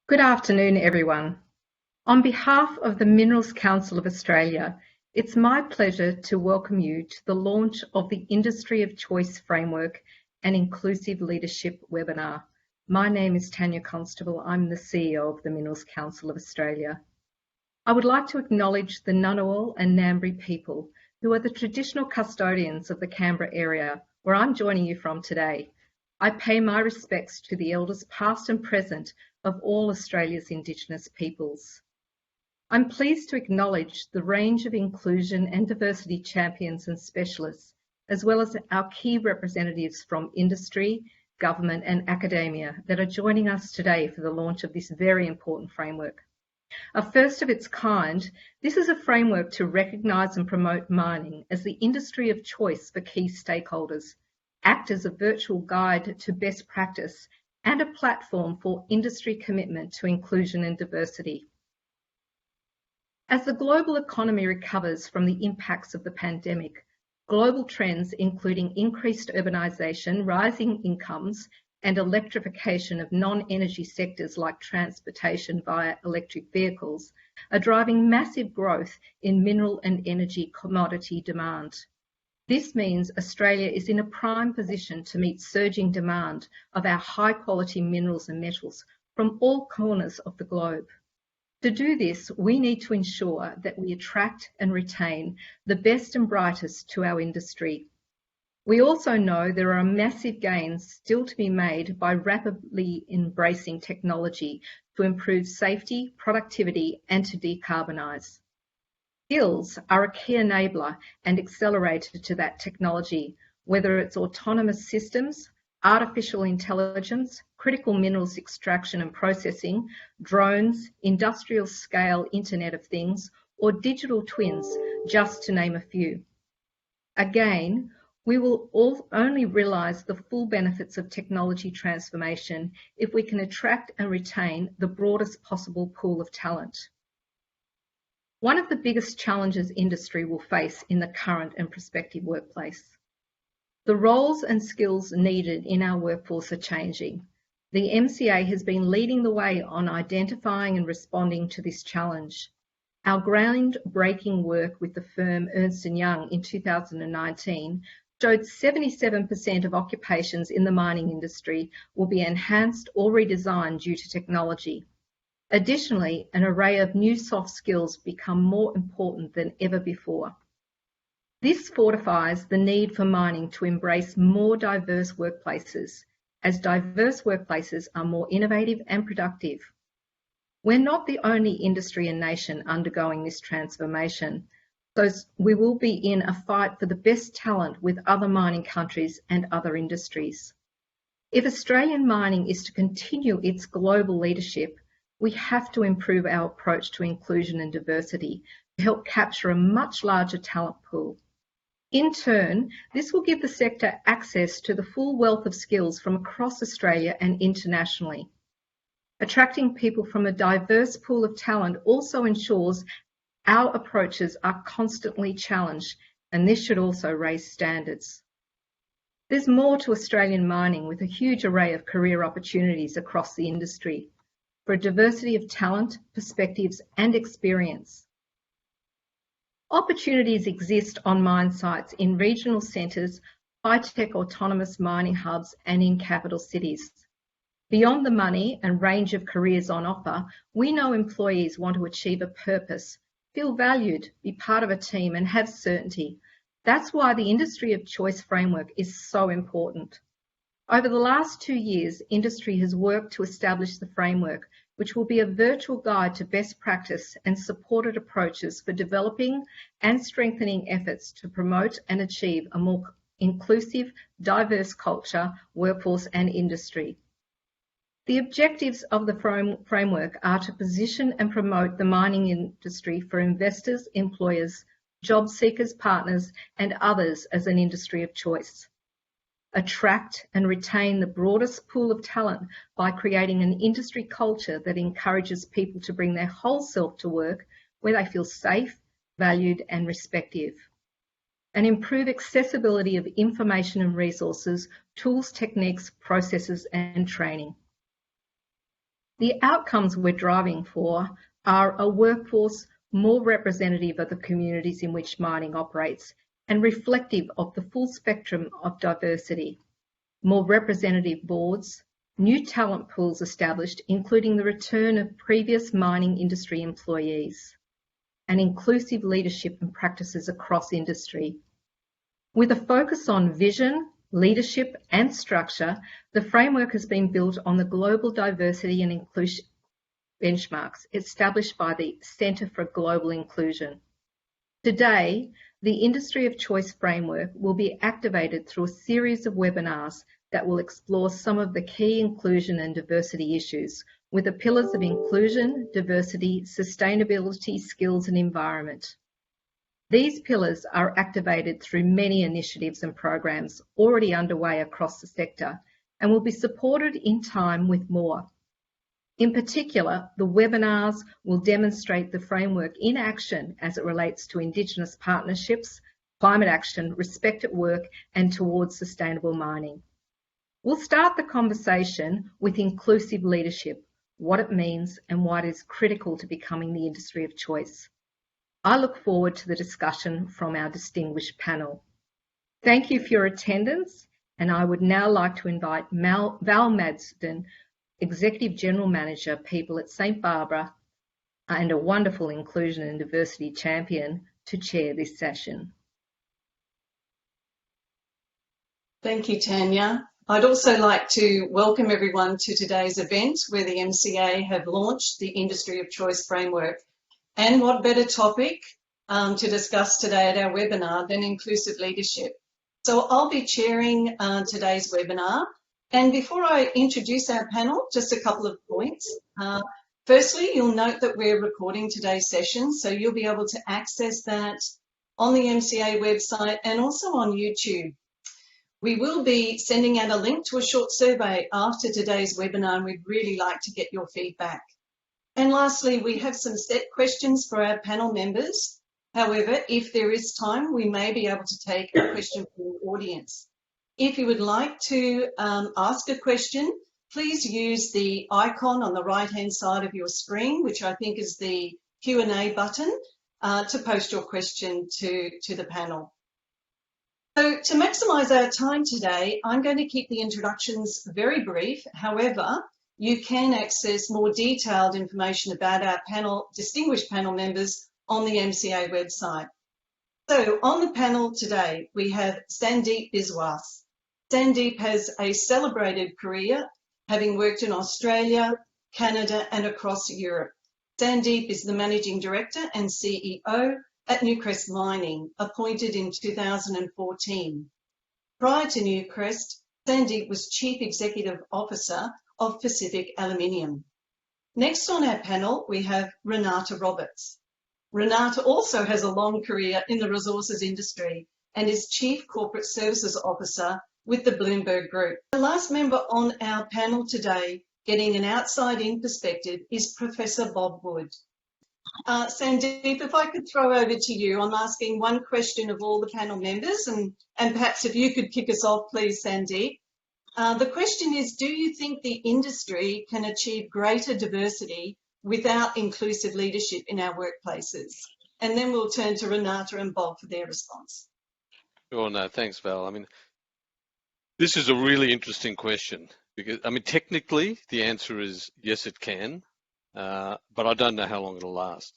Good afternoon, everyone. On behalf of the Minerals Council of Australia, it's my pleasure to welcome you to the launch of the Industry of Choice Framework and Inclusive Leadership webinar. My name is Tanya Constable. I'm the CEO of the Minerals Council of Australia. I would like to acknowledge the Ngunnawal and Ngambri people, who are the traditional custodians of the Canberra area, where I'm joining you from today. I pay my respects to the elders past and present of all Australia's Indigenous peoples. I'm pleased to acknowledge the range of inclusion and diversity champions and specialists, as well as our key representatives from industry, government and academia that are joining us today for the launch of this very important framework. A first of its kind, this is a framework to recognise and promote mining as the industry of choice for key stakeholders, act as a virtual guide to best practice and a platform for industry commitment to inclusion and diversity. As the global economy recovers from the impacts of the pandemic, global trends including increased urbanisation, rising incomes and electrification of non-energy sectors like transportation via electric vehicles are driving massive growth in mineral and energy commodity demand. This means Australia is in a prime position to meet surging demand of our high-quality minerals and metals from all corners of the globe. To do this, we need to ensure that we attract and retain the best and brightest to our industry. We also know there are massive gains still to be made by rapidly embracing technology to improve safety, productivity, and to decarbonise. Skills are a key enabler and accelerator to that technology, whether it's autonomous systems, artificial intelligence, critical minerals extraction and processing, drones, industrial scale Internet of Things, or digital twins, just to name a few. Again, we will only realise the full benefits of technology transformation if we can attract and retain the broadest possible pool of talent. One of the biggest challenges industry will face in the current and prospective workplace. The roles and skills needed in our workforce are changing. The MCA has been leading the way on identifying and responding to this challenge. Our groundbreaking work with the firm Ernst & Young in 2019 showed 77% of occupations in the mining industry will be enhanced or redesigned due to technology. Additionally, an array of new soft skills become more important than ever before. This fortifies the need for mining to embrace more diverse workplaces, as diverse workplaces are more innovative and productive. We're not the only industry and nation undergoing this transformation, so we will be in a fight for the best talent with other mining countries and other industries. If Australian mining is to continue its global leadership, we have to improve our approach to inclusion and diversity to help capture a much larger talent pool. In turn, this will give the sector access to the full wealth of skills from across Australia and internationally. Attracting people from a diverse pool of talent also ensures our approaches are constantly challenged, and this should also raise standards. There's more to Australian mining with a huge array of career opportunities across the industry for a diversity of talent, perspectives and experience. Opportunities exist on mine sites in regional centres, high-tech autonomous mining hubs and in capital cities. Beyond the money and range of careers on offer, we know employees want to achieve a purpose, feel valued, be part of a team and have certainty. That's why the Industry of Choice framework is so important. Over the last 2 years, industry has worked to establish the framework, which will be a virtual guide to best practice and supported approaches for developing and strengthening efforts to promote and achieve a more inclusive, diverse culture, workforce and industry. The objectives of the framework are to position and promote the mining industry for investors, employers, job seekers, partners and others as an industry of choice. Attract and retain the broadest pool of talent by creating an industry culture that encourages people to bring their whole self to work where they feel safe, valued and respected. And improve accessibility of information and resources, tools, techniques, processes and training. The outcomes we're driving for are a workforce more representative of the communities in which mining operates and reflective of the full spectrum of diversity, more representative boards, new talent pools established, including the return of previous mining industry employees, and inclusive leadership and practices across industry. With a focus on vision, leadership and structure, the framework has been built on the global diversity and inclusion benchmarks established by the Centre for Global Inclusion. Today, the Industry of Choice framework will be activated through a series of webinars that will explore some of the key inclusion and diversity issues with the pillars of inclusion, diversity, sustainability, skills and environment. These pillars are activated through many initiatives and programs already underway across the sector and will be supported in time with more. In particular, the webinars will demonstrate the framework in action as it relates to Indigenous partnerships, climate action, respect at work and towards sustainable mining. We'll start the conversation with inclusive leadership, what it means and why it is critical to becoming the industry of choice. I look forward to the discussion from our distinguished panel. Thank you for your attendance, and I would now like to invite Val Madsden, Executive General Manager, People at St Barbara, and a wonderful inclusion and diversity champion, to chair this session. Thank you, Tanya. I'd also like to welcome everyone to today's event where the MCA have launched the Industry of Choice framework. And what better topic to discuss today at our webinar than inclusive leadership. So I'll be chairing today's webinar. And before I introduce our panel, just a couple of points. Firstly, you'll note that we're recording today's session, so you'll be able to access that on the MCA website and also on YouTube. We will be sending out a link to a short survey after today's webinar, and we'd really like to get your feedback. And lastly, we have some set questions for our panel members. However, if there is time, we may be able to take a question from the audience. If you would like to ask a question, please use the icon on the right-hand side of your screen, which I think is the Q&A button, to post your question to the panel. So to maximise our time today, I'm going to keep the introductions very brief. However, you can access more detailed information about our panel, distinguished panel members on the MCA website. So on the panel today, we have Sandeep Biswas. Sandeep has a celebrated career, having worked in Australia, Canada and across Europe. Sandeep is the Managing Director and CEO at Newcrest Mining, appointed in 2014. Prior to Newcrest, Sandeep was Chief Executive Officer of Pacific Aluminium. Next on our panel, we have Renata Roberts. Renata also has a long career in the resources industry and is Chief Corporate Services Officer with the Bloomberg Group. The last member on our panel today, getting an outside-in perspective, is Professor Bob Wood. Sandeep, if I could throw over to you, I'm asking one question of all the panel members, and perhaps if you could kick us off, please, Sandeep. The question is, do you think the industry can achieve greater diversity without inclusive leadership in our workplaces? And then we'll turn to Renata and Bob for their response. Sure, no, thanks, Val. I mean, this is a really interesting question because, I mean, technically the answer is yes, it can, but I don't know how long it'll last.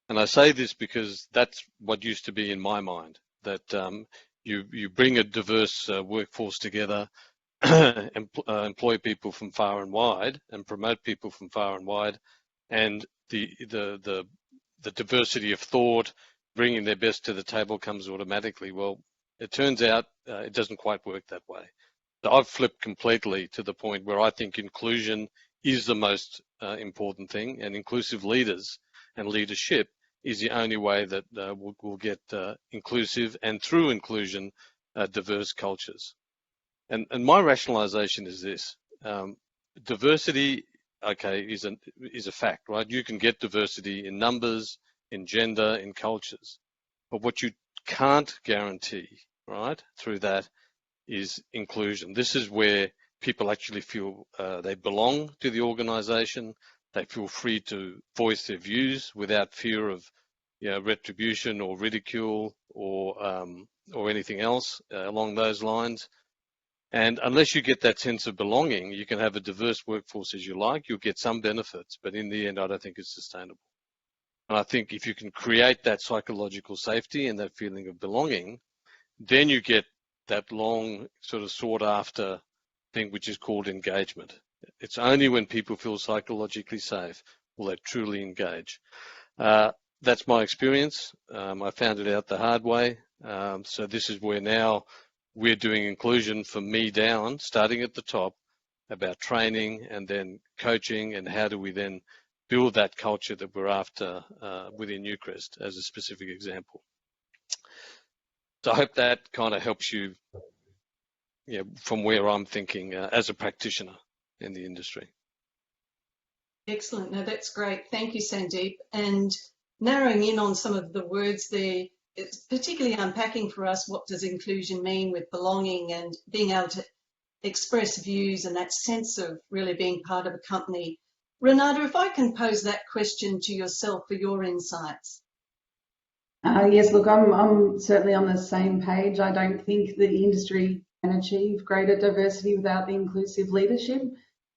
And I say this because that's what used to be in my mind, that you bring a diverse workforce together, employ people from far and wide and promote people from far and wide, and the diversity of thought, bringing their best to the table comes automatically. Well, it turns out it doesn't quite work that way. So I've flipped completely to the point where I think inclusion is the most important thing, and inclusive leaders and leadership is the only way that we'll get inclusive, and through inclusion, diverse cultures. And my rationalization is this: diversity, okay, is a fact, right? You can get diversity in numbers, in gender, in cultures, but what you can't guarantee, right, through that is inclusion. This is where people actually feel they belong to the organisation. They feel free to voice their views without fear of, retribution or ridicule or anything else along those lines. And unless you get that sense of belonging, you can have a diverse workforce as you like. You'll get some benefits, but in the end, I don't think it's sustainable. And I think if you can create that psychological safety and that feeling of belonging, then you get that long sort of sought after thing which is called engagement. It's only when people feel psychologically safe will they truly engage. That's my experience. I found it out the hard way. So this is where now we're doing inclusion from me down, starting at the top, about training and then coaching, and how do we then build that culture that we're after within Newcrest as a specific example. So I hope that kind of helps you, from where I'm thinking as a practitioner in the industry. Excellent. No, that's great. Thank you, Sandeep. And narrowing in on some of the words there, it's particularly unpacking for us what does inclusion mean with belonging and being able to express views and that sense of really being part of a company. Renata, if I can pose that question to yourself for your insights. Yes, look, I'm certainly on the same page. I don't think the industry can achieve greater diversity without the inclusive leadership.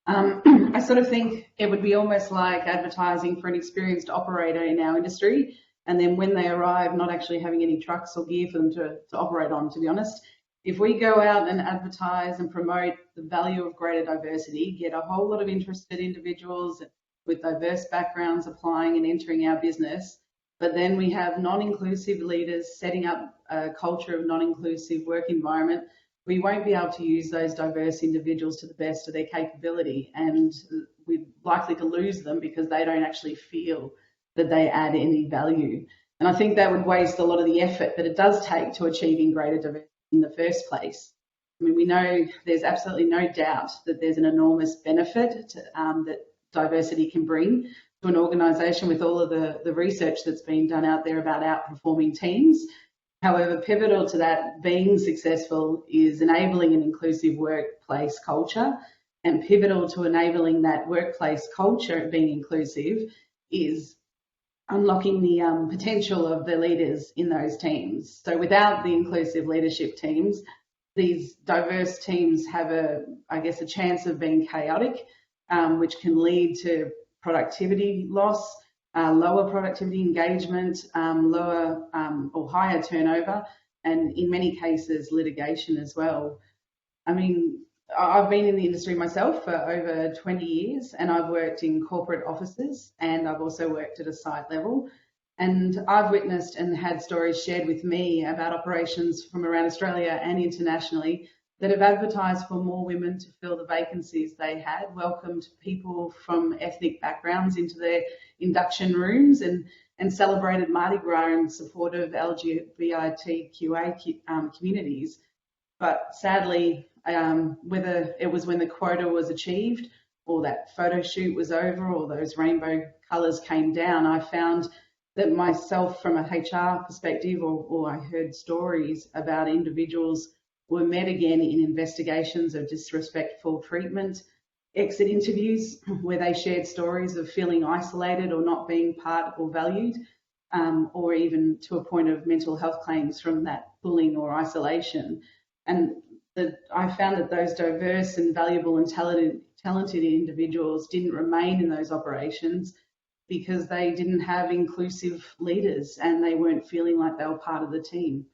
I sort of think it would be almost like advertising for an experienced operator in our industry, and then when they arrive, not actually having any trucks or gear for them to operate on, to be honest. If we go out and advertise and promote the value of greater diversity, get a whole lot of interested individuals with diverse backgrounds applying and entering our business, but then we have non-inclusive leaders setting up a culture of non-inclusive work environment, we won't be able to use those diverse individuals to the best of their capability, and we're likely to lose them because they don't actually feel that they add any value. And I think that would waste a lot of the effort that it does take to achieving greater diversity in the first place. I mean, we know there's absolutely no doubt that there's an enormous benefit that diversity can bring to an organisation with all of the research that's been done out there about outperforming teams. However, pivotal to that being successful is enabling an inclusive workplace culture, and pivotal to enabling that workplace culture being inclusive is unlocking the potential of the leaders in those teams. So without the inclusive leadership teams, these diverse teams have a chance of being chaotic, which can lead to productivity loss, lower productivity engagement, lower or higher turnover, and in many cases litigation as well. I mean, I've been in the industry myself for over 20 years, and I've worked in corporate offices, and I've also worked at a site level. And I've witnessed and had stories shared with me about operations from around Australia and internationally that have advertised for more women to fill the vacancies they had, welcomed people from ethnic backgrounds into their induction rooms, and celebrated Mardi Gras in support of LGBTQA communities. But sadly, whether it was when the quota was achieved or that photo shoot was over or those rainbow colours came down, I found that myself from a HR perspective, or I heard stories about individuals were met again in investigations of disrespectful treatment, exit interviews where they shared stories of feeling isolated or not being part or valued, or even to a point of mental health claims from that bullying or isolation. And I found that those diverse and valuable and talented individuals didn't remain in those operations because they didn't have inclusive leaders and they weren't feeling like they were part of the team.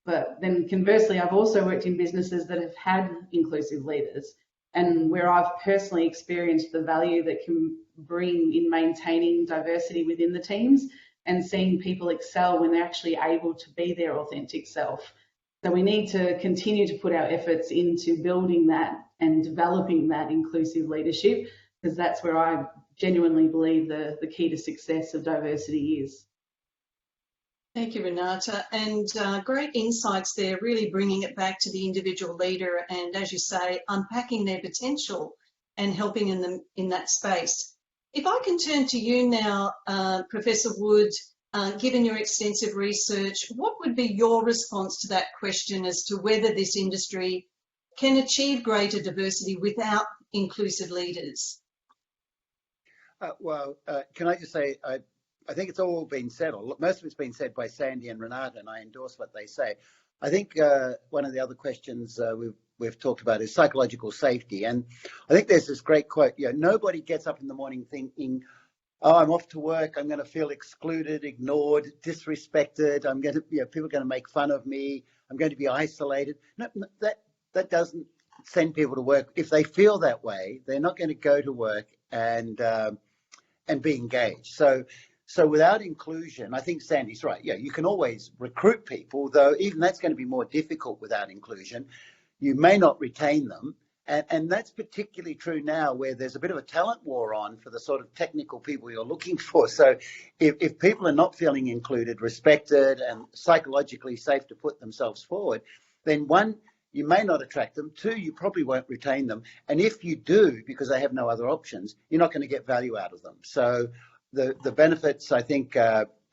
But then conversely, I've also worked in businesses that have had inclusive leaders, and where I've personally experienced the value that can bring in maintaining diversity within the teams and seeing people excel when they're actually able to be their authentic self. So we need to continue to put our efforts into building that and developing that inclusive leadership, because that's where I genuinely believe the key to success of diversity is. Thank you, Renata, and great insights there, really bringing it back to the individual leader and, as you say, unpacking their potential and helping them in that space. If I can turn to you now, Professor Wood, given your extensive research, what would be your response to that question as to whether this industry can achieve greater diversity without inclusive leaders? Can I just say, I think it's all been said, or most of it's been said by Sandy and Renata, and I endorse what they say. I think one of the other questions we've talked about is psychological safety. And I think there's this great quote, nobody gets up in the morning thinking, oh, I'm off to work, I'm going to feel excluded, ignored, disrespected, people are going to make fun of me, I'm going to be isolated. No, that doesn't send people to work. If they feel that way, they're not going to go to work and be engaged. So without inclusion, I think Sandy's right. Yeah, you can always recruit people, though even that's going to be more difficult without inclusion. You may not retain them. And that's particularly true now where there's a bit of a talent war on for the sort of technical people you're looking for. So if people are not feeling included, respected, and psychologically safe to put themselves forward, then one, you may not attract them. Two, you probably won't retain them. And if you do, because they have no other options, you're not going to get value out of them. So the benefits, I think,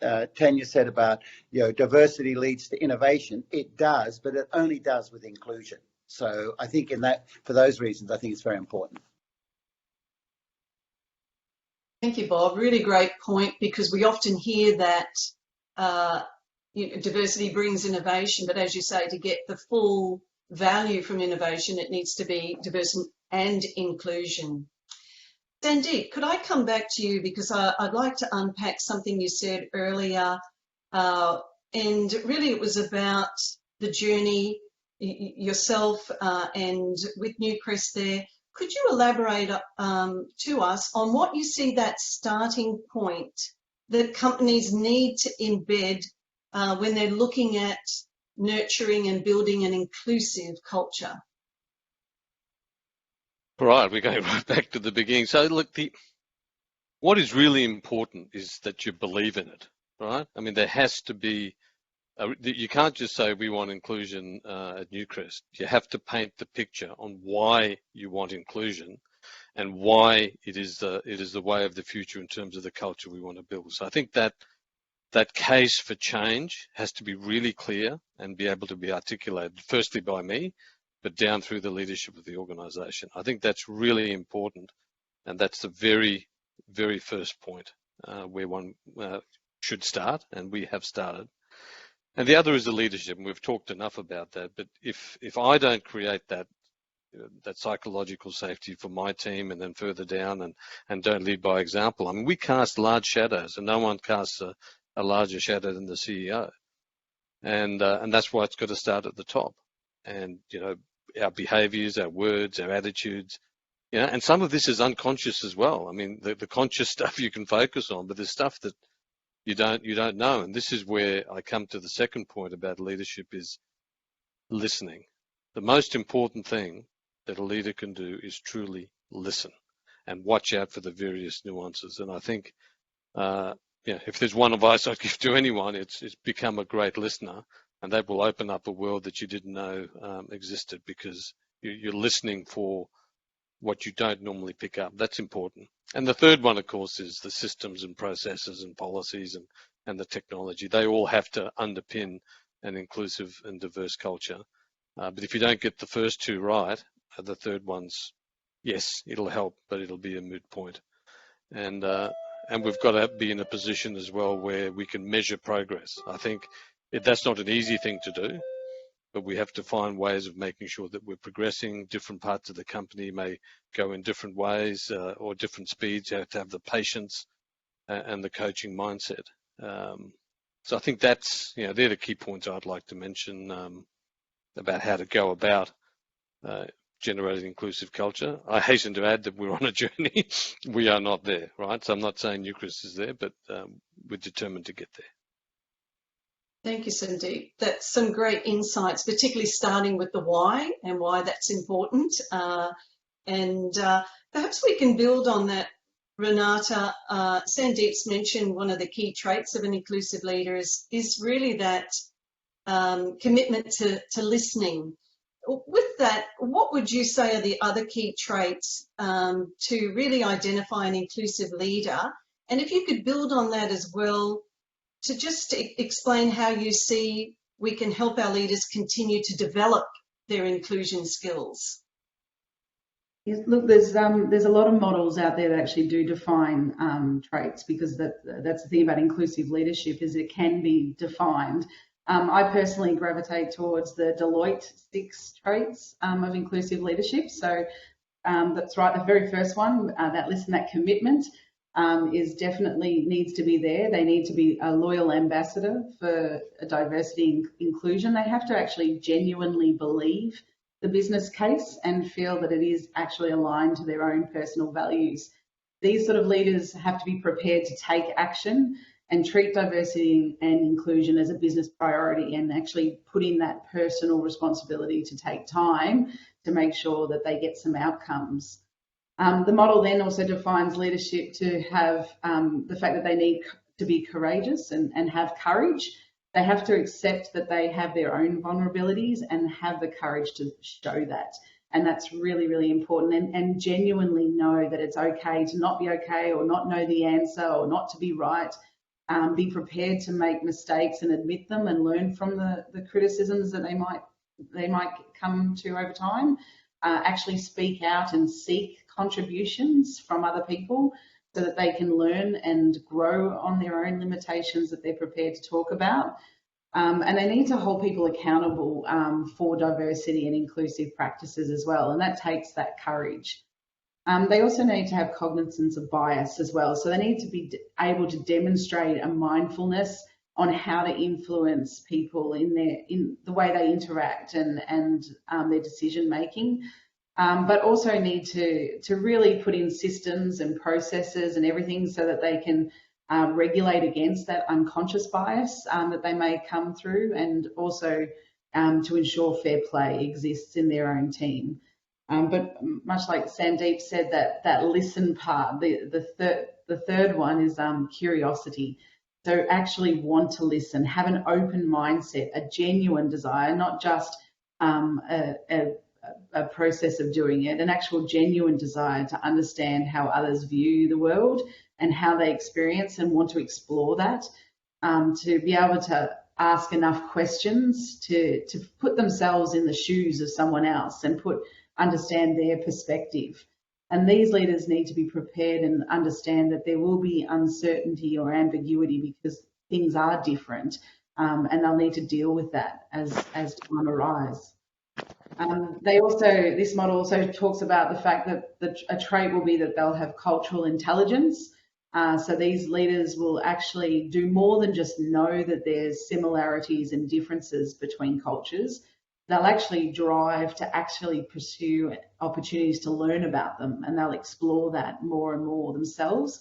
Tanya said about, diversity leads to innovation. It does, but it only does with inclusion. So I think for those reasons, I think it's very important. Thank you, Bob. Really great point, because we often hear that diversity brings innovation, but as you say, to get the full value from innovation, it needs to be diversity and inclusion. Sandeep, could I come back to you, because I'd like to unpack something you said earlier, and really it was about the journey yourself and with Newcrest there. Could you elaborate to us on what you see that starting point that companies need to embed when they're looking at nurturing and building an inclusive culture? Right, we're going right back to the beginning. So look, what is really important is that you believe in it, right? I mean, there has to be, you can't just say we want inclusion at Newcrest. You have to paint the picture on why you want inclusion and why it is the way of the future in terms of the culture we want to build. So I think that case for change has to be really clear and be able to be articulated, firstly by me, but down through the leadership of the organisation. I think that's really important, and that's the very, very first point where one should start, and we have started. And the other is the leadership, and we've talked enough about that. But if I don't create that psychological safety for my team, and then further down, and don't lead by example, I mean, we cast large shadows, and no one casts a larger shadow than the CEO, and that's why it's got to start at the top. And our behaviours, our words, our attitudes, and some of this is unconscious as well. I mean, the conscious stuff you can focus on, but there's stuff that you don't know. And this is where I come to the second point about leadership, is listening. The most important thing that a leader can do is truly listen and watch out for the various nuances. And I think, if there's one advice I'd give to anyone, it's become a great listener, and that will open up a world that you didn't know existed, because you're listening for what you don't normally pick up. That's important. And the third one, of course, is the systems and processes and policies and the technology. They all have to underpin an inclusive and diverse culture. But if you don't get the first two right, the third one's, yes, it'll help, but it'll be a moot point. And we've got to be in a position as well where we can measure progress. I think that's not an easy thing to do, but we have to find ways of making sure that we're progressing. Different parts of the company may go in different ways or different speeds. You have to have the patience and the coaching mindset. So I think that's, they're the key points I'd like to mention about how to go about generating inclusive culture. I hasten to add that we're on a journey. We are not there, right? So I'm not saying Newcrest is there, but we're determined to get there. Thank you, Sandeep. That's some great insights, particularly starting with the why and why that's important. And perhaps we can build on that, Renata. Sandeep's mentioned one of the key traits of an inclusive leader is really that commitment to listening. With that, what would you say are the other key traits to really identify an inclusive leader? And if you could build on that as well, to just explain how you see we can help our leaders continue to develop their inclusion skills? Yes, look, there's a lot of models out there that actually do define traits, because that's the thing about inclusive leadership, is it can be defined. I personally gravitate towards the Deloitte 6 traits of inclusive leadership. So that's right, the very first one, that listen, that commitment is definitely needs to be there. They need to be a loyal ambassador for diversity and inclusion. They have to actually genuinely believe the business case and feel that it is actually aligned to their own personal values. These sort of leaders have to be prepared to take action and treat diversity and inclusion as a business priority, and actually put in that personal responsibility to take time to make sure that they get some outcomes. The model then also defines leadership to have the fact that they need to be courageous and have courage. They have to accept that they have their own vulnerabilities and have the courage to show that. And that's really, really important, and genuinely know that it's okay to not be okay, or not know the answer, or not to be right. Be prepared to make mistakes and admit them, and learn from the criticisms that they might come to over time. Actually speak out and seek contributions from other people so that they can learn and grow on their own limitations that they're prepared to talk about. And they need to hold people accountable for diversity and inclusive practices as well, and that takes that courage. They also need to have cognizance of bias as well, so they need to be able to demonstrate a mindfulness on how to influence people in the way they interact and their decision making. But also need to really put in systems and processes and everything so that they can regulate against that unconscious bias that they may come through, and also to ensure fair play exists in their own team. But much like Sandeep said, that listen part, the third one is curiosity. So actually want to listen, have an open mindset, a genuine desire, not just a process of doing it, an actual genuine desire to understand how others view the world and how they experience and want to explore that, to be able to ask enough questions to put themselves in the shoes of someone else and understand their perspective. And these leaders need to be prepared and understand that there will be uncertainty or ambiguity because things are different, and they'll need to deal with that as time arrives. This model also talks about the fact that a trait will be that they'll have cultural intelligence. So these leaders will actually do more than just know that there's similarities and differences between cultures. They'll actually drive to actually pursue opportunities to learn about them, and they'll explore that more and more themselves.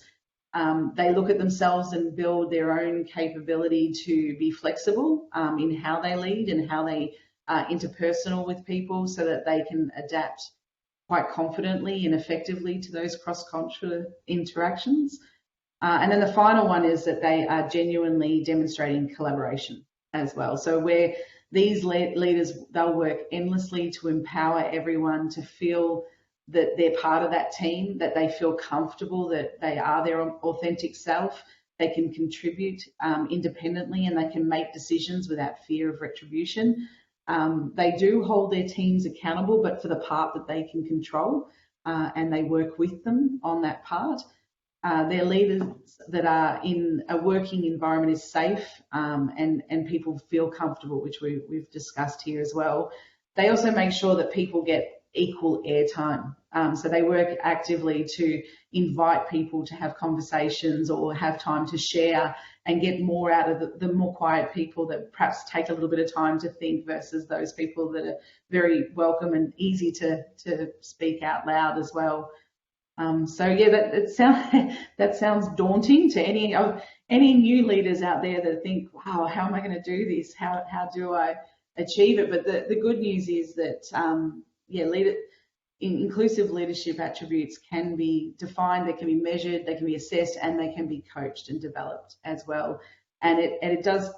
They look at themselves and build their own capability to be flexible in how they lead and how they interpersonal with people, so that they can adapt quite confidently and effectively to those cross-cultural interactions. And then the final one is that they are genuinely demonstrating collaboration as well. So where these leaders, they'll work endlessly to empower everyone to feel that they're part of that team, that they feel comfortable, that they are their authentic self, they can contribute independently, and they can make decisions without fear of retribution. They do hold their teams accountable, but for the part that they can control, and they work with them on that part. They're leaders that are in a working environment is safe, and people feel comfortable, which we've discussed here as well. They also make sure that people get equal airtime. So they work actively to invite people to have conversations or have time to share and get more out of the more quiet people that perhaps take a little bit of time to think, versus those people that are very welcome and easy to speak out loud as well. So yeah, that sounds daunting to any new leaders out there that think, wow, how am I going to do this? How do I achieve it? But the good news is that inclusive leadership attributes can be defined, they can be measured, they can be assessed, and they can be coached and developed as well. And it does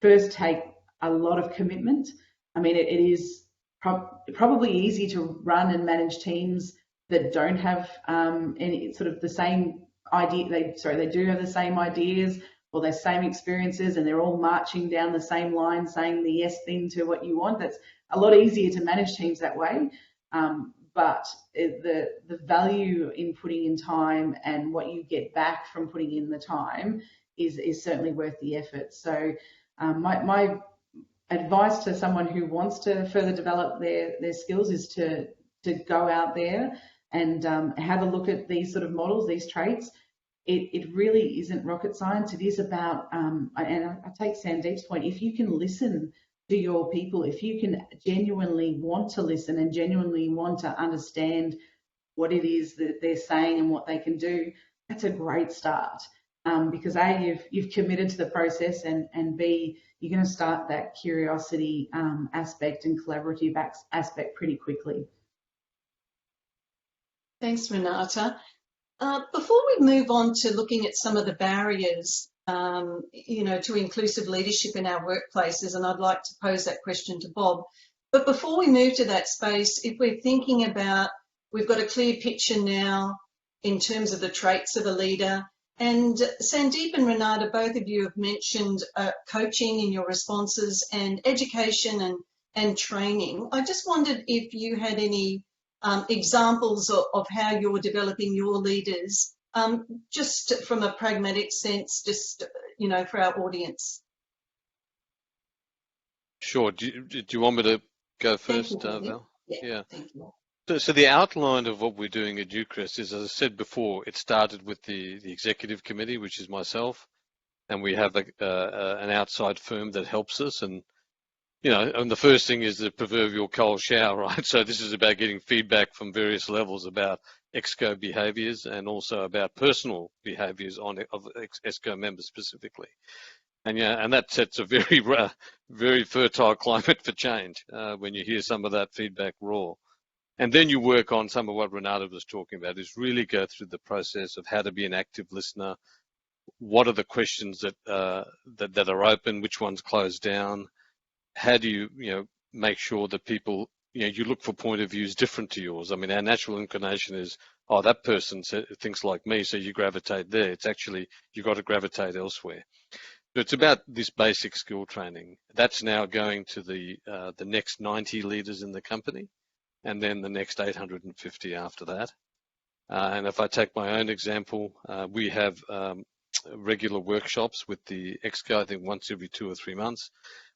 first take a lot of commitment. I mean, it is probably easy to run and manage teams that don't have any sort of the same idea. They do have the same ideas or the same experiences, and they're all marching down the same line, saying the yes thing to what you want. That's a lot easier to manage teams that way. But the value in putting in time and what you get back from putting in the time is certainly worth the effort. So my advice to someone who wants to further develop their skills is to go out there and have a look at these sort of models, these traits. It really isn't rocket science. It is about, and I take Sandeep's point, if you can listen to your people, if you can genuinely want to listen and genuinely want to understand what it is that they're saying and what they can do, that's a great start. Because A, you've committed to the process, and B, you're going to start that curiosity aspect and collaborative aspect pretty quickly. Thanks, Renata. Before we move on to looking at some of the barriers, to inclusive leadership in our workplaces, and I'd like to pose that question to Bob. But before we move to that space, if we're thinking about, we've got a clear picture now in terms of the traits of a leader, and Sandeep and Renata, both of you have mentioned coaching in your responses and education and training. I just wondered if you had any examples of how you're developing your leaders, just from a pragmatic sense, just, for our audience. Sure. Do you want me to go first, Val? Yeah. Thank you. So the outline of what we're doing at Newcrest is, as I said before, it started with the executive committee, which is myself, and we have an outside firm that helps us. And and the first thing is the proverbial cold shower, right? So this is about getting feedback from various levels about ExCo behaviours and also about personal behaviours of ExCo members specifically. And and that sets a very, very fertile climate for change when you hear some of that feedback raw. And then you work on some of what Renata was talking about, is really go through the process of how to be an active listener. What are the questions that are open? Which ones close down? How do you, make sure that people, you look for point of views different to yours? I mean, our natural inclination is, oh, that person thinks like me, so you gravitate there. It's actually, you've got to gravitate elsewhere. So it's about this basic skill training. That's now going to the next 90 leaders in the company, and then the next 850 after that. And if I take my own example, we have regular workshops with the ExCo, I think once every 2 or 3 months,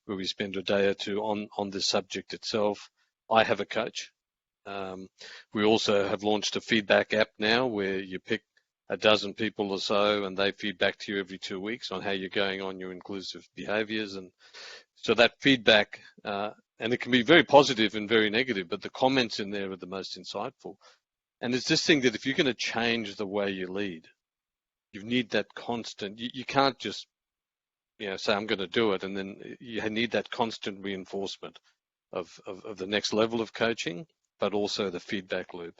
where we spend a day or two on this subject itself. I have a coach. We also have launched a feedback app now where you pick a dozen people or so and they feed back to you every 2 weeks on how you're going on your inclusive behaviours. And so that feedback, and it can be very positive and very negative, but the comments in there are the most insightful. And it's this thing that if you're going to change the way you lead, you need that constant, you can't just say I'm going to do it, and then you need that constant reinforcement of the next level of coaching, but also the feedback loop.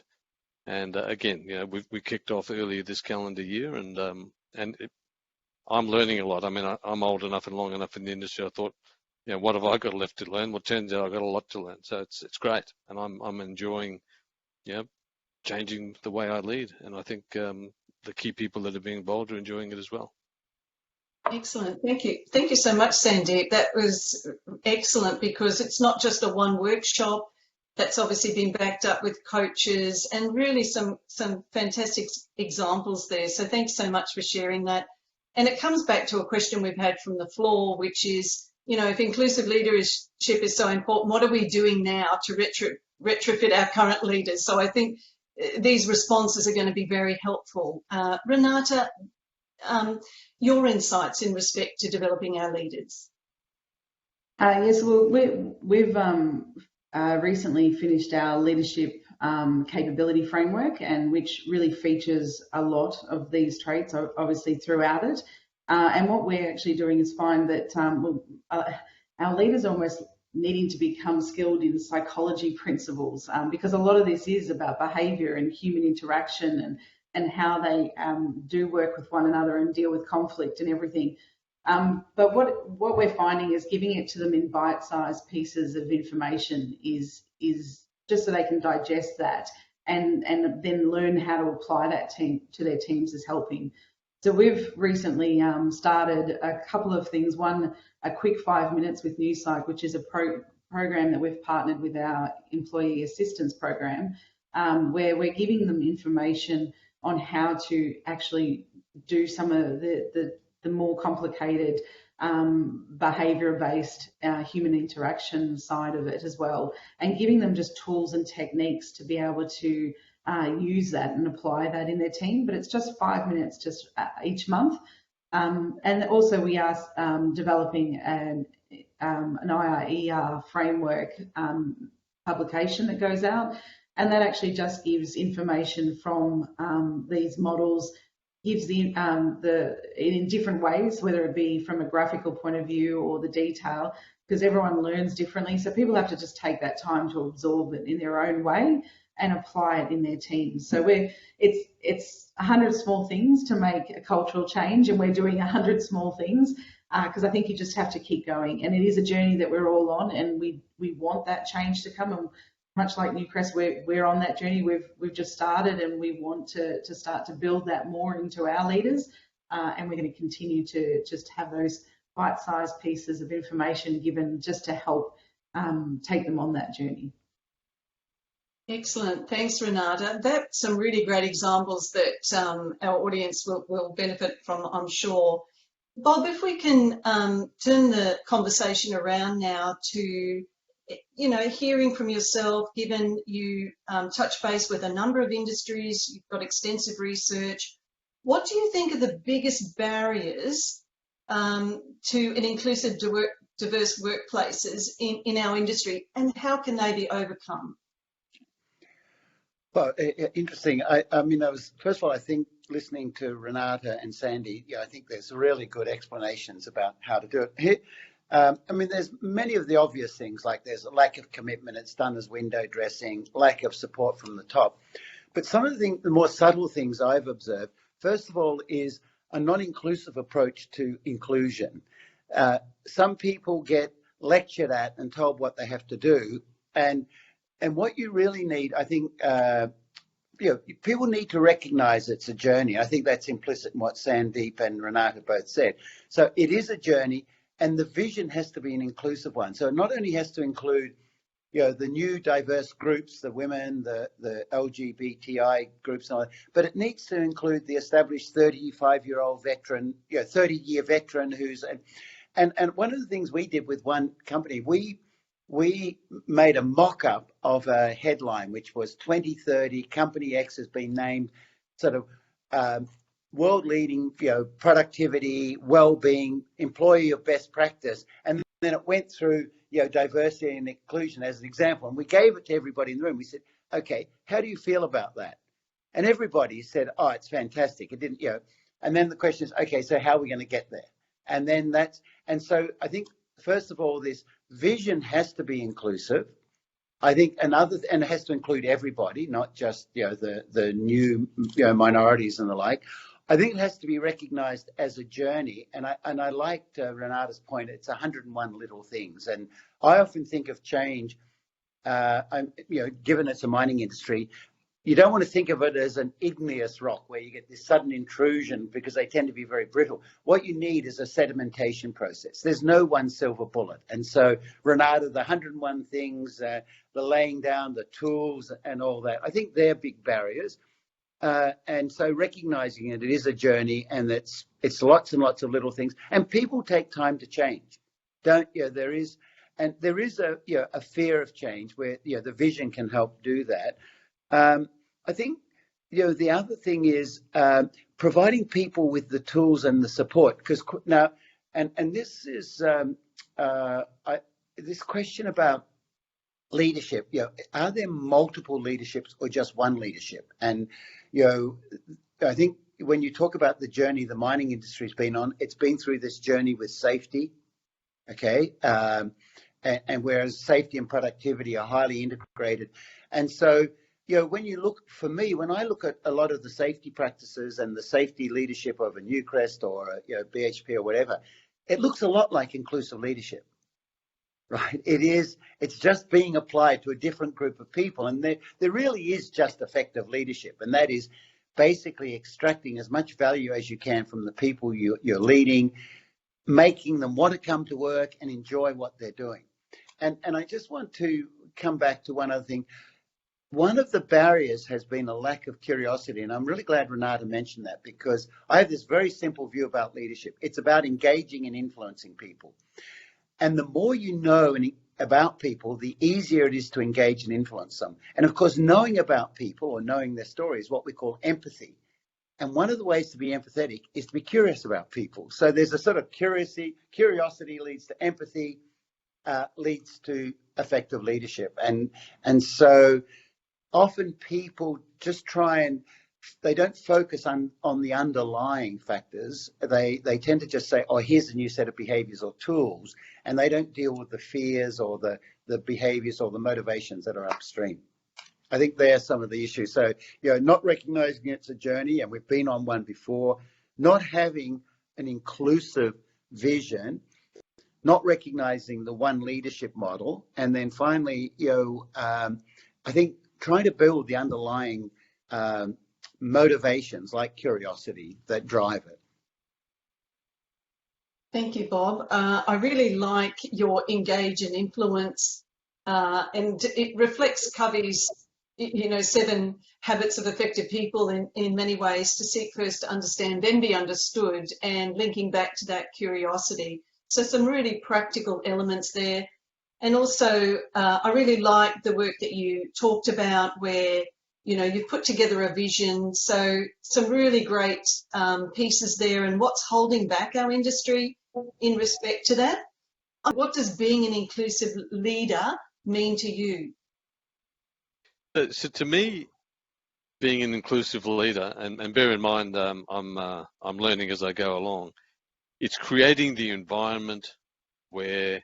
And again, we kicked off earlier this calendar year, and I'm learning a lot. I mean, I'm old enough and long enough in the industry. I thought, what have I got left to learn? Well, it turns out I've got a lot to learn. So it's great, and I'm enjoying, changing the way I lead. And I think the key people that are being involved are enjoying it as well. Excellent. Thank you. Thank you so much, Sandeep. That was excellent, because it's not just a one workshop. That's obviously been backed up with coaches and really some fantastic examples there. So thanks so much for sharing that. And it comes back to a question we've had from the floor, which is, if inclusive leadership is so important, what are we doing now to retrofit our current leaders? So I think these responses are going to be very helpful. Renata, your insights in respect to developing our leaders. Yes, well, we've recently finished our leadership capability framework, and which really features a lot of these traits, obviously, throughout it. And what we're actually doing is find that our leaders are almost needing to become skilled in psychology principles, because a lot of this is about behaviour and human interaction and how they do work with one another and deal with conflict and everything. But what we're finding is giving it to them in bite-sized pieces of information is just so they can digest that and then learn how to apply that to their teams is helping. So we've recently started a couple of things. One, a quick 5 minutes with NewsPsych, which is a program that we've partnered with our employee assistance program, where we're giving them information on how to actually do some of the more complicated behaviour-based human interaction side of it as well, and giving them just tools and techniques to be able to use that and apply that in their team. But it's just 5 minutes just each month. And also we are developing an IRER framework publication that goes out, and that actually just gives information from these models, gives in different ways, whether it be from a graphical point of view or the detail, because everyone learns differently. So people have to just take that time to absorb it in their own way and apply it in their teams. So it's 100 small things to make a cultural change, and we're doing 100 small things because I think you just have to keep going. And it is a journey that we're all on, and we want that change to come. And much like Newcrest, we're on that journey. We've just started, and we want to start to build that more into our leaders. And we're going to continue to just have those bite-sized pieces of information given just to help take them on that journey. Excellent. Thanks, Renata. That's some really great examples that our audience will benefit from, I'm sure. Bob, if we can turn the conversation around now to, hearing from yourself, given you touch base with a number of industries, you've got extensive research. What do you think are the biggest barriers to an inclusive, diverse workplaces in our industry, and how can they be overcome? Well, interesting. First of all, I think listening to Renata and Sandy, I think there's really good explanations about how to do it. There's many of the obvious things, like there's a lack of commitment, it's done as window dressing, lack of support from the top. But some of the more subtle things I've observed, first of all, is a non-inclusive approach to inclusion. Some people get lectured at and told what they have to do, and what you really need, I think, people need to recognise it's a journey. I think that's implicit in what Sandeep and Renata both said. So it is a journey, and the vision has to be an inclusive one. So it not only has to include, the new diverse groups, the women, the LGBTI groups, and all that, but it needs to include the established 35-year-old veteran, 30-year veteran who's, and one of the things we did with one company, we made a mock-up of a headline, which was 2030, Company X has been named sort of world-leading, productivity, well-being, employee of best practice. And then it went through, diversity and inclusion as an example. And we gave it to everybody in the room. We said, okay, how do you feel about that? And everybody said, oh, it's fantastic. It didn't, and then the question is, okay, so how are we going to get there? And then and so I think, first of all, this vision has to be inclusive. I think and it has to include everybody, not just the new minorities and the like. I think it has to be recognised as a journey, and I liked Renata's point. It's 101 little things, and I often think of change. Given it's a mining industry, you don't want to think of it as an igneous rock where you get this sudden intrusion because they tend to be very brittle. What you need is a sedimentation process. There's no one silver bullet. And so, Renata, the 101 things, the laying down, the tools and all that, I think they're big barriers. And so recognising it is a journey, and it's lots and lots of little things. And people take time to change. There is a fear of change where the vision can help do that. I think the other thing is providing people with the tools and the support, because now and this is this question about leadership. Are there multiple leaderships or just one leadership? And I think when you talk about the journey the mining industry's been on, it's been through this journey with safety, okay, and whereas safety and productivity are highly integrated, and so. When I look at a lot of the safety practices and the safety leadership of a Newcrest or a BHP or whatever, it looks a lot like inclusive leadership, right? It's just being applied to a different group of people. And there really is just effective leadership. And that is basically extracting as much value as you can from the people you're leading, making them want to come to work and enjoy what they're doing. And I just want to come back to one other thing. One of the barriers has been a lack of curiosity, and I'm really glad Renata mentioned that, because I have this very simple view about leadership. It's about engaging and influencing people. And the more you know about people, the easier it is to engage and influence them. And of course, knowing about people or knowing their story is what we call empathy. And one of the ways to be empathetic is to be curious about people. So there's a sort of curiosity leads to empathy, leads to effective leadership. And so often people just they don't focus on the underlying factors. They tend to just say, oh, here's a new set of behaviors or tools, and they don't deal with the fears or the behaviors or the motivations that are upstream. I think they're some of the issues. So, not recognizing it's a journey, and we've been on one before, not having an inclusive vision, not recognizing the one leadership model, and then finally, I think trying to build the underlying motivations like curiosity that drive it. Thank you, Bob. I really like your engage and influence, and it reflects Covey's 7 habits of effective people in many ways: to seek first, to understand, then be understood, and linking back to that curiosity. So some really practical elements there. And also, I really like the work that you talked about where, you've put together a vision. So some really great pieces there, and what's holding back our industry in respect to that. What does being an inclusive leader mean to you? So to me, being an inclusive leader, and bear in mind, I'm learning as I go along, it's creating the environment where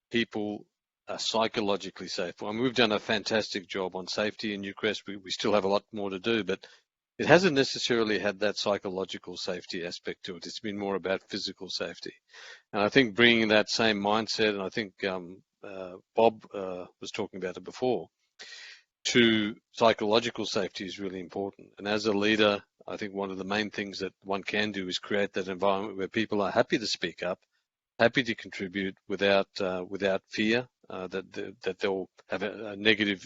people are psychologically safe. I mean, we've done a fantastic job on safety in Newcrest. We still have a lot more to do, but it hasn't necessarily had that psychological safety aspect to it. It's been more about physical safety. And I think bringing that same mindset, and I think Bob was talking about it before, to psychological safety is really important. And as a leader, I think one of the main things that one can do is create that environment where people are happy to speak up, happy to contribute without fear that they'll have a negative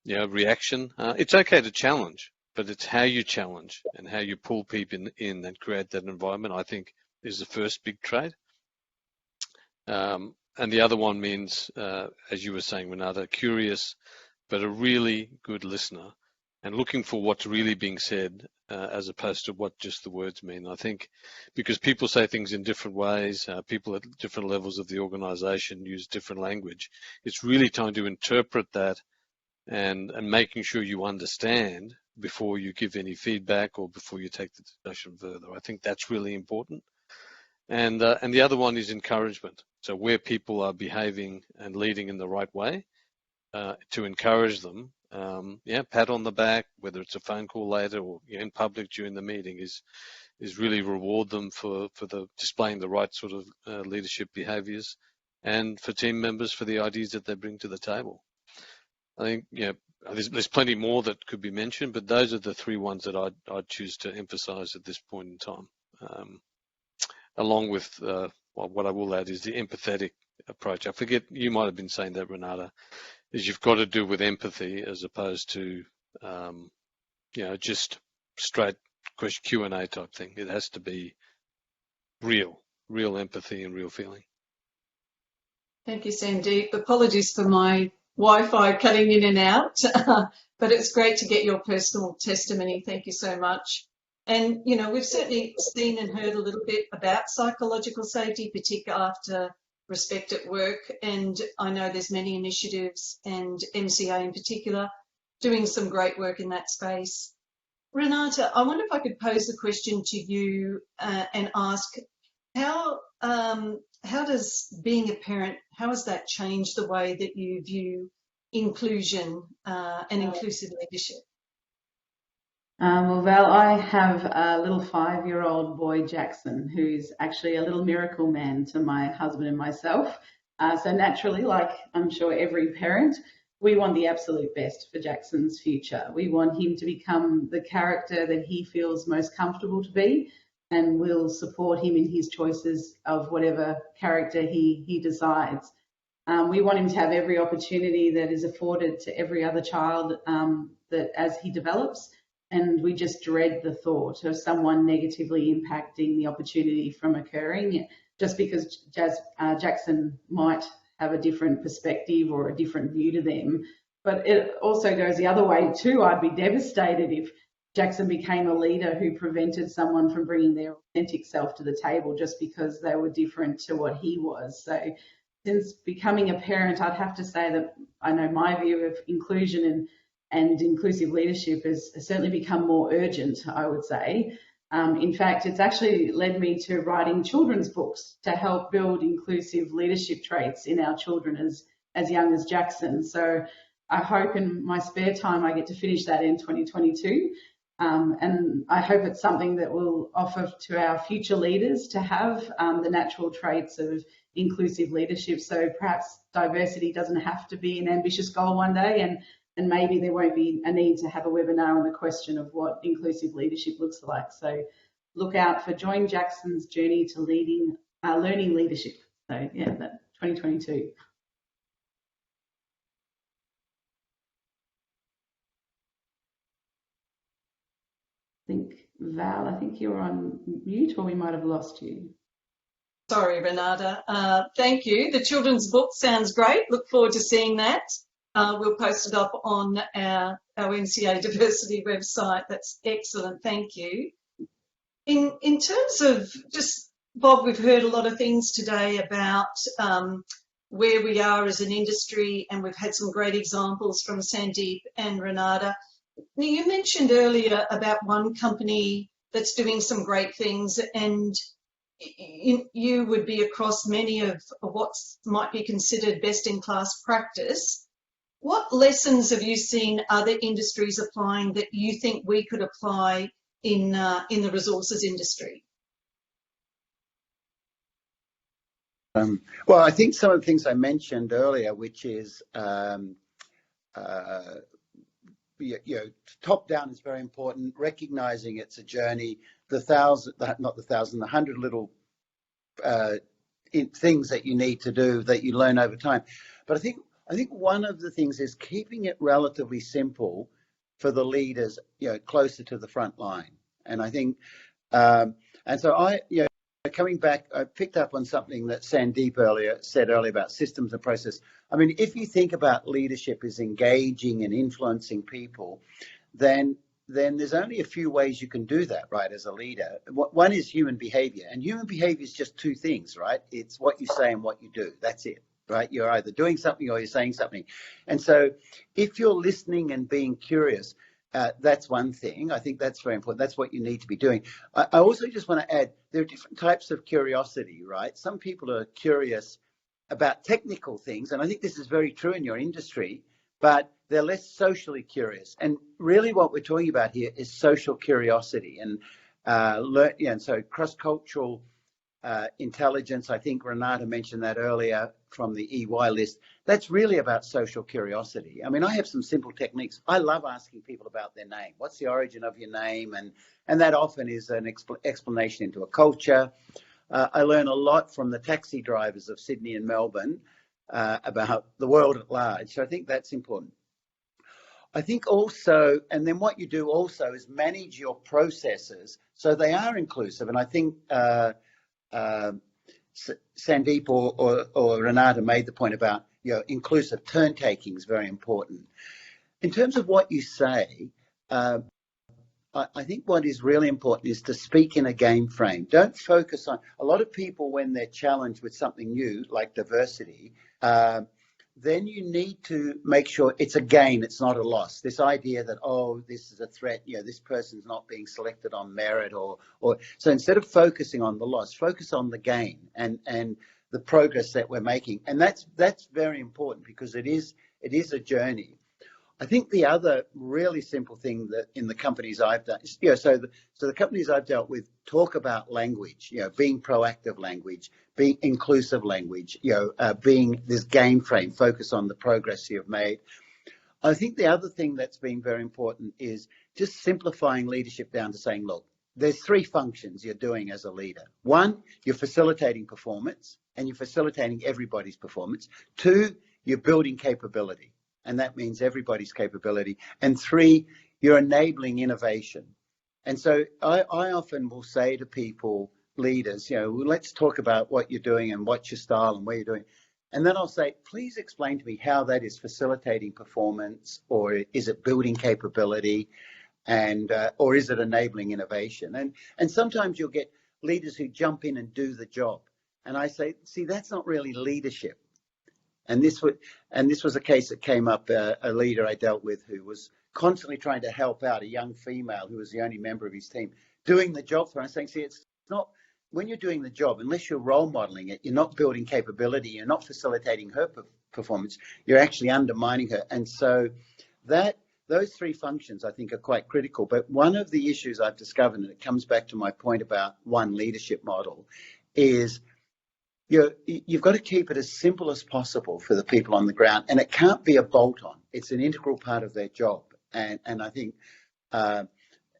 reaction. It's okay to challenge, but it's how you challenge and how you pull people in and create that environment, I think, is the first big trait. And the other one means, as you were saying, Renata, curious, but a really good listener and looking for what's really being said as opposed to what just the words mean. I think because people say things in different ways, people at different levels of the organization use different language. It's really trying to interpret that and making sure you understand before you give any feedback or before you take the discussion further. I think that's really important. And the other one is encouragement. So where people are behaving and leading in the right way, to encourage them, pat on the back, whether it's a phone call later or in public during the meeting, is really reward them for the displaying the right sort of leadership behaviours, and for team members for the ideas that they bring to the table. I think there's plenty more that could be mentioned, but those are the 3 ones that I'd choose to emphasise at this point in time. Along with what I will add is the empathetic approach. I forget, you might have been saying that, Renata, is you've got to do with empathy as opposed to just straight question Q&A type thing. It has to be real empathy and real feeling. Thank you, Sandeep. Apologies for my Wi-Fi cutting in and out, but it's great to get your personal testimony. Thank you so much. And, we've certainly seen and heard a little bit about psychological safety, particularly after Respect at Work. And I know there's many initiatives, and MCA in particular, doing some great work in that space. Renata, I wonder if I could pose the question to you and ask, how does being a parent, how has that changed the way that you view inclusion and inclusive leadership? Well, Val, I have a little 5-year-old boy, Jackson, who's actually a little miracle man to my husband and myself. So naturally, like I'm sure every parent, we want the absolute best for Jackson's future. We want him to become the character that he feels most comfortable to be, and we'll support him in his choices of whatever character he decides. We want him to have every opportunity that is afforded to every other child that as he develops, and we just dread the thought of someone negatively impacting the opportunity from occurring just because Jackson might have a different perspective or a different view to them. But it also goes the other way too. I'd be devastated if Jackson became a leader who prevented someone from bringing their authentic self to the table just because they were different to what he was. So since becoming a parent, I'd have to say that I know my view of inclusion and inclusive leadership has certainly become more urgent, I would say. In fact, it's actually led me to writing children's books to help build inclusive leadership traits in our children as young as Jackson. So I hope in my spare time I get to finish that in 2022. And I hope it's something that will offer to our future leaders to have the natural traits of inclusive leadership. So perhaps diversity doesn't have to be an ambitious goal one day, and maybe there won't be a need to have a webinar on the question of what inclusive leadership looks like. So look out for Join Jackson's journey to learning leadership. So yeah, that 2022. Val, I think you're on mute, or we might have lost you. Sorry, Renata. Thank you. The children's book sounds great. Look forward to seeing that. We'll post it up on our MCA diversity website. That's excellent. Thank you. In terms of just, Bob, we've heard a lot of things today about where we are as an industry, and we've had some great examples from Sandeep and Renata. Now, you mentioned earlier about one company that's doing some great things, and you would be across many of what might be considered best-in-class practice. What lessons have you seen other industries applying that you think we could apply in the resources industry? Well, I think some of the things I mentioned earlier, which is top down is very important, recognizing it's a journey, the 100 little things that you need to do that you learn over time. But I think one of the things is keeping it relatively simple for the leaders, closer to the front line. And I think, and so coming back, I picked up on something that Sandeep said earlier about systems and process. I mean, if you think about leadership as engaging and influencing people, then there's only a few ways you can do that, right, as a leader. One is human behavior, and human behavior is just two things, right? It's what you say and what you do. That's it, right? You're either doing something or you're saying something. And so if you're listening and being curious, that's one thing. I think that's very important. That's what you need to be doing. I also just want to add, there are different types of curiosity, right? Some people are curious about technical things, and I think this is very true in your industry, but they're less socially curious. And really what we're talking about here is social curiosity and so cross-cultural intelligence. I think Renata mentioned that earlier from the EY list. That's really about social curiosity. I mean, I have some simple techniques. I love asking people about their name. What's the origin of your name? And that often is an explanation into a culture. I learn a lot from the taxi drivers of Sydney and Melbourne about the world at large. So I think that's important. I think also, and then what you do also is manage your processes so they are inclusive. And I think Sandeep or Renata made the point about inclusive turn taking is very important. In terms of what you say, I think what is really important is to speak in a game frame. Don't focus on a lot of people when they're challenged with something new like diversity. Then you need to make sure it's a gain, it's not a loss. This idea that, this is a threat, this person's not being selected on merit or so instead of focusing on the loss, focus on the gain and the progress that we're making. And that's very important because it is a journey. I think the other really simple thing that in the companies I've done, so the companies I've dealt with talk about language, being proactive language, being inclusive language, being this game frame, focus on the progress you've made. I think the other thing that's been very important is just simplifying leadership down to saying, look, there's three functions you're doing as a leader. One, you're facilitating performance, and you're facilitating everybody's performance. Two, you're building capability, and that means everybody's capability. And three, you're enabling innovation. And so I often will say to people, leaders, let's talk about what you're doing and what's your style and where you're doing. And then I'll say, please explain to me how that is facilitating performance, or is it building capability, and or is it enabling innovation? And sometimes you'll get leaders who jump in and do the job. And I say, see, that's not really leadership. And this was a case that came up, a leader I dealt with who was constantly trying to help out a young female who was the only member of his team, doing the job for her. I'm saying, see, it's not, when you're doing the job, unless you're role modeling it, you're not building capability, you're not facilitating her performance, you're actually undermining her. And so those three functions, I think, are quite critical. But one of the issues I've discovered, and it comes back to my point about one leadership model, is you've got to keep it as simple as possible for the people on the ground, and it can't be a bolt-on. It's an integral part of their job. And I think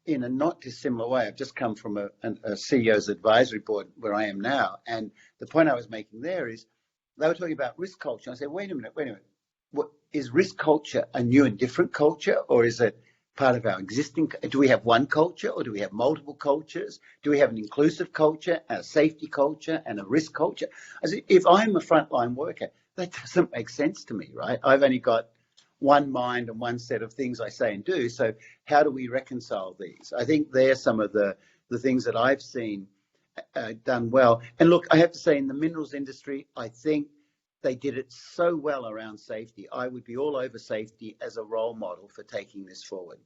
in a not dissimilar way, I've just come from a CEO's advisory board where I am now, and the point I was making there is they were talking about risk culture. I said, wait a minute. What is risk culture? A new and different culture, or is it part of our existing? Do we have one culture, or do we have multiple cultures? Do we have an inclusive culture, a safety culture, and a risk culture? I said, if I'm a frontline worker, that doesn't make sense to me, right? I've only got one mind and one set of things I say and do. So how do we reconcile these? I think they're some of the things that I've seen done well. And look, I have to say, in the minerals industry, I think they did it so well around safety. I would be all over safety as a role model for taking this forward.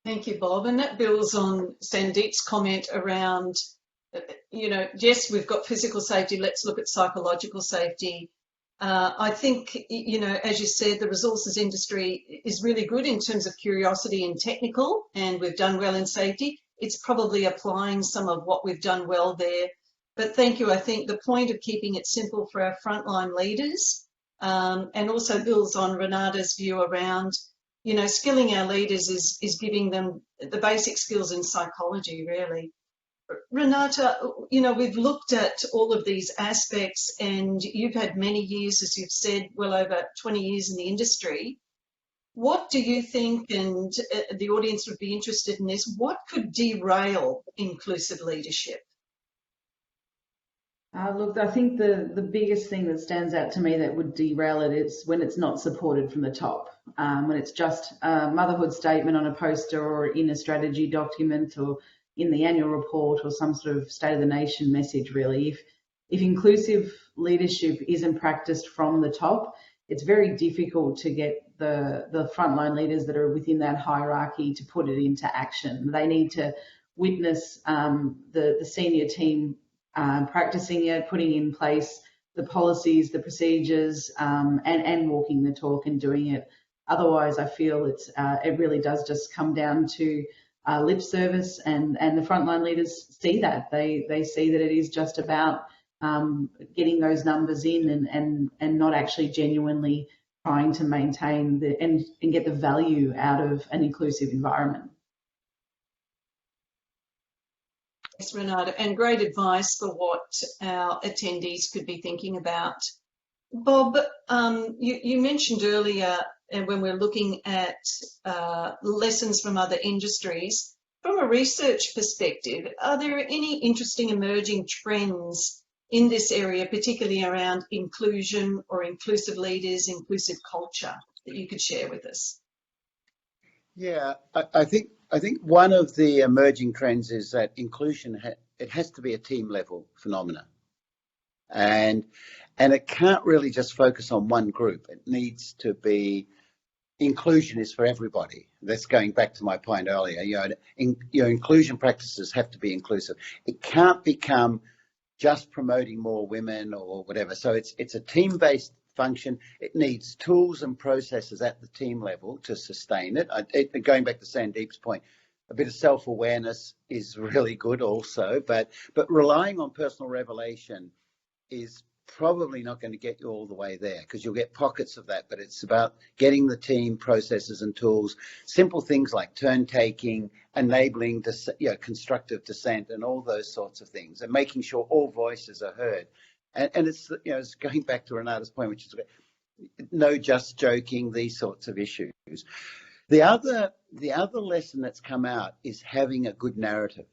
Thank you, Bob. And that builds on Sandeep's comment around, yes, we've got physical safety. Let's look at psychological safety. I think, as you said, the resources industry is really good in terms of curiosity and technical, and we've done well in safety. It's probably applying some of what we've done well there. But thank you. I think the point of keeping it simple for our frontline leaders, and also builds on Renata's view around, skilling our leaders is giving them the basic skills in psychology, really. Renata, we've looked at all of these aspects, and you've had many years, as you've said, well over 20 years in the industry. What do you think, and the audience would be interested in this, what could derail inclusive leadership? Look, I think the biggest thing that stands out to me that would derail it is when it's not supported from the top, when it's just a motherhood statement on a poster or in a strategy document or in the annual report or some sort of state of the nation message, really. If inclusive leadership isn't practiced from the top, it's very difficult to get the frontline leaders that are within that hierarchy to put it into action. They need to witness the senior team practicing it, putting in place the policies, the procedures, and walking the talk and doing it. Otherwise, I feel it really does just come down to lip service, and the frontline leaders see that. They see that it is just about getting those numbers in and not actually genuinely trying to maintain and get the value out of an inclusive environment. Thanks, Renata, and great advice for what our attendees could be thinking about. Bob, you mentioned earlier, and when we're looking at lessons from other industries, from a research perspective, are there any interesting emerging trends in this area, particularly around inclusion or inclusive leaders, inclusive culture, that you could share with us? Yeah, I think one of the emerging trends is that inclusion, it has to be a team level phenomena. And it can't really just focus on one group. It needs to be, inclusion is for everybody. That's going back to my point earlier. Your inclusion practices have to be inclusive. It can't become just promoting more women or whatever. So it's a team-based function. It needs tools and processes at the team level to sustain it. Going back to Sandeep's point, a bit of self-awareness is really good also, but relying on personal revelation is probably not going to get you all the way there, because you'll get pockets of that, but it's about getting the team processes and tools, simple things like turn taking, enabling constructive dissent and all those sorts of things, and making sure all voices are heard. And it's, it's going back to Renata's point, which is no just joking, these sorts of issues. The other lesson that's come out is having a good narrative.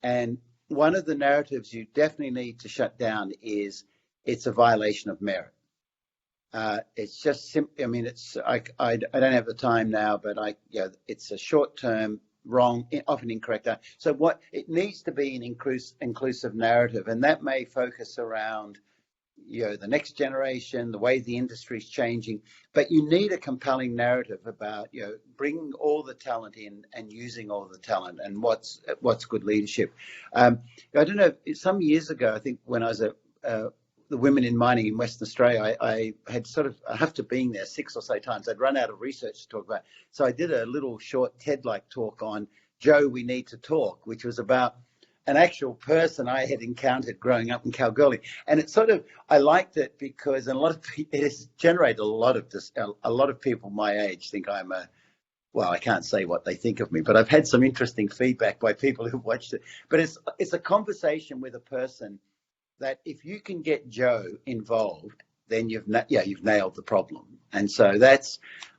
And one of the narratives you definitely need to shut down is it's a violation of merit. It's just simply, I mean, I don't have the time now, but it's a short-term, wrong, often incorrect. So what it needs to be an inclusive narrative, and that may focus around, the next generation, the way the industry is changing, but you need a compelling narrative about, bringing all the talent in and using all the talent and what's good leadership. I don't know, some years ago, I think when I was at the Women in Mining in Western Australia, I had after being there 6 or so times, I'd run out of research to talk about. So I did a little short TED-like talk on Joe, We Need to Talk, which was about an actual person I had encountered growing up in Kalgoorlie. And I liked it because it has generated a lot of people my age think I'm I can't say what they think of me, but I've had some interesting feedback by people who've watched it. But it's a conversation with a person that if you can get Joe involved, then you've nailed the problem. And so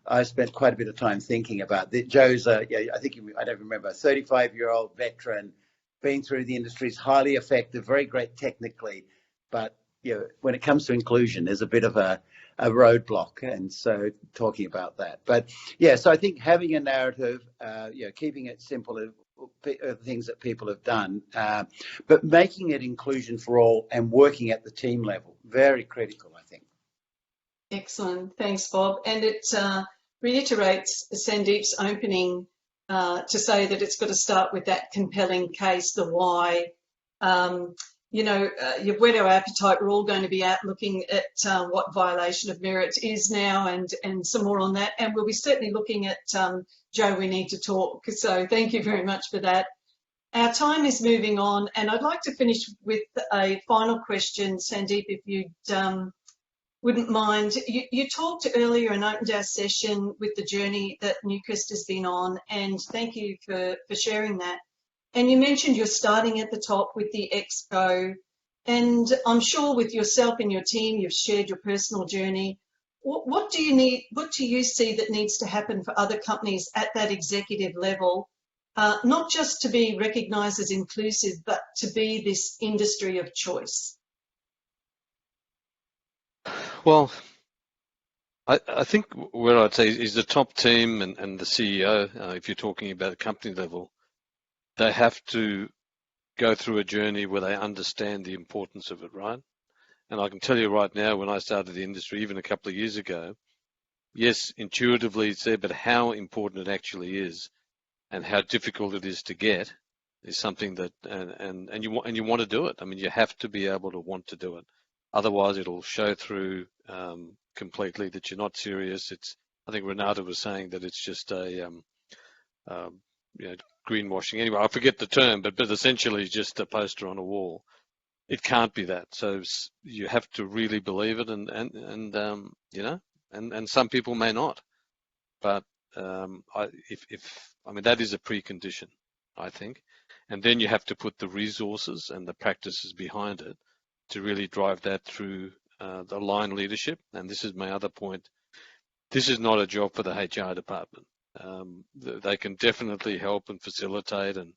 I spent quite a bit of time thinking about that. Joe's I don't remember, a 35-year-old veteran, been through the industry, is highly effective, very great technically, but when it comes to inclusion, there's a bit of a roadblock, and so talking about that. But so I think having a narrative, keeping it simple, things that people have done, but making it inclusion for all and working at the team level, very critical, I think. Excellent, thanks, Bob. And it reiterates Sandeep's opening to say that it's got to start with that compelling case, the why. You've whet our appetite. We're all going to be out looking at what violation of merit is now, and some more on that. And we'll be certainly looking at Joe, We Need to Talk. So thank you very much for that. Our time is moving on, and I'd like to finish with a final question, Sandeep, if you'd wouldn't mind. You talked earlier and opened our session with the journey that Newcrest has been on, and thank you for sharing that. And you mentioned you're starting at the top with the Exco, and I'm sure with yourself and your team, you've shared your personal journey. What do you see that needs to happen for other companies at that executive level, not just to be recognised as inclusive, but to be this industry of choice? Well, I think where I'd say is the top team and the CEO, if you're talking about a company level, they have to go through a journey where they understand the importance of it, right? And I can tell you right now, when I started the industry, even a couple of years ago, yes, intuitively it's there, but how important it actually is and how difficult it is to get is something that, and you want to do it. I mean, you have to be able to want to do it. Otherwise, it'll show through completely that you're not serious. I think Renata was saying that it's just a greenwashing. Anyway, I forget the term, but essentially just a poster on a wall. It can't be that. So you have to really believe it, and some people may not. But I mean that is a precondition, I think, and then you have to put the resources and the practices behind it to really drive that through the line leadership. And this is my other point. This is not a job for the HR department. They can definitely help and facilitate and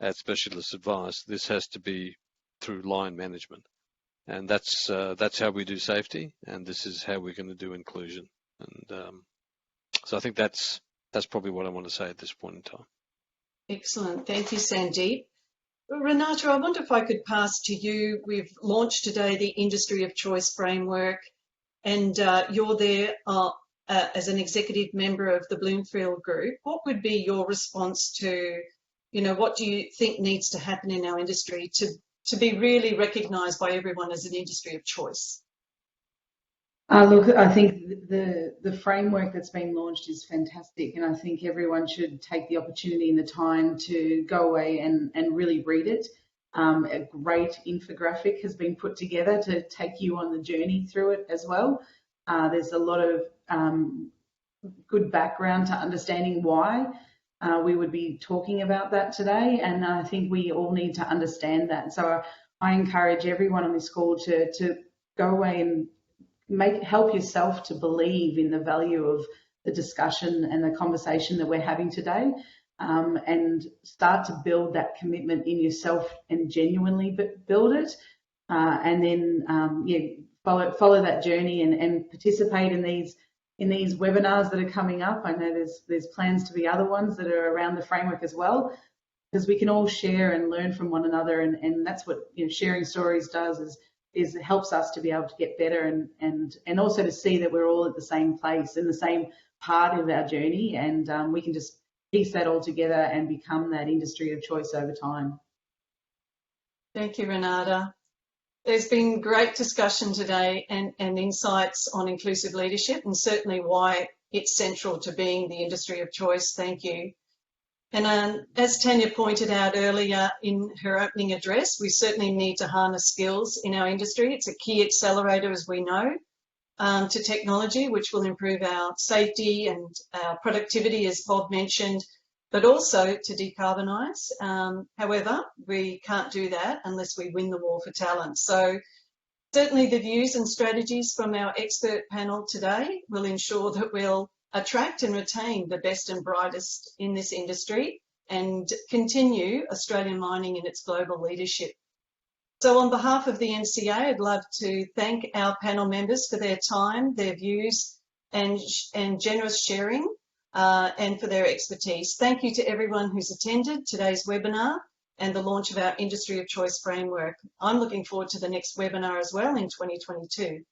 add specialist advice. This has to be through line management, and that's how we do safety, and this is how we're going to do inclusion. And so I think that's probably what I want to say at this point in time. Excellent, thank you, Sandeep. Renata, I wonder if I could pass to you. We've launched today the Industry of Choice framework, and you're there as an executive member of the Bloomfield Group. What would be your response to, what do you think needs to happen in our industry to be really recognised by everyone as an industry of choice? Look, I think the framework that's been launched is fantastic, and I think everyone should take the opportunity and the time to go away and really read it. A great infographic has been put together to take you on the journey through it as well. There's a lot of good background to understanding why we would be talking about that today, and I think we all need to understand that. So I encourage everyone on this call to go away and help yourself to believe in the value of the discussion and the conversation that we're having today, and start to build that commitment in yourself and genuinely build it, and then follow that journey and participate in these webinars that are coming up. I know there's plans to be other ones that are around the framework as well, because we can all share and learn from one another, and that's what sharing stories does, is it helps us to be able to get better, and also to see that we're all at the same place in the same part of our journey, and we can just piece that all together and become that industry of choice over time. Thank you, Renata. There's been great discussion today and insights on inclusive leadership, and certainly why it's central to being the industry of choice. Thank you. And as Tanya pointed out earlier in her opening address, we certainly need to harness skills in our industry. It's a key accelerator, as we know, to technology, which will improve our safety and our productivity, as Bob mentioned, but also to decarbonise. However, we can't do that unless we win the war for talent. So certainly the views and strategies from our expert panel today will ensure that we'll attract and retain the best and brightest in this industry and continue Australian mining in its global leadership. So on behalf of the MCA, I'd love to thank our panel members for their time, their views and generous sharing, and for their expertise. Thank you to everyone who's attended today's webinar and the launch of our Industry of Choice framework. I'm looking forward to the next webinar as well in 2022.